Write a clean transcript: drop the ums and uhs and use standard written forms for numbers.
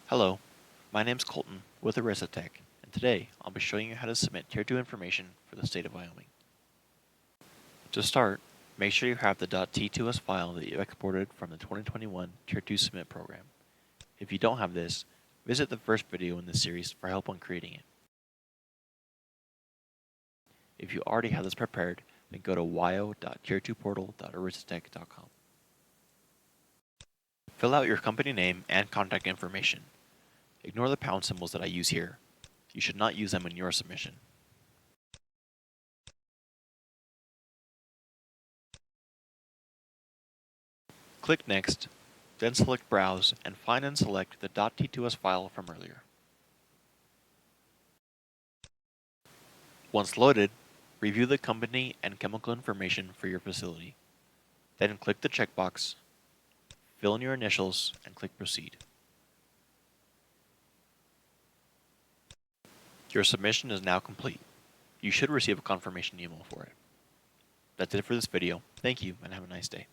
Hello, my name is Colton with Aristatek, and today I'll be showing you how to submit Tier 2 information for the State of Wyoming. To start, make sure you have the .t2s file that you exported from the 2021 Tier2Submit program. If you don't have this, visit the first video in this series for help on creating it. If you already have this prepared, then go to wyo.tier2portal.aristatek.com. Fill out your company name and contact information. Ignore the pound symbols that I use here. You should not use them in your submission. Click Next, then select Browse and find and select the .t2s file from earlier. Once loaded, review the company and chemical information for your facility. Then click the checkbox, fill in your initials, and click Proceed. Your submission is now complete. You should receive a confirmation email for it. That's it for this video. Thank you and have a nice day.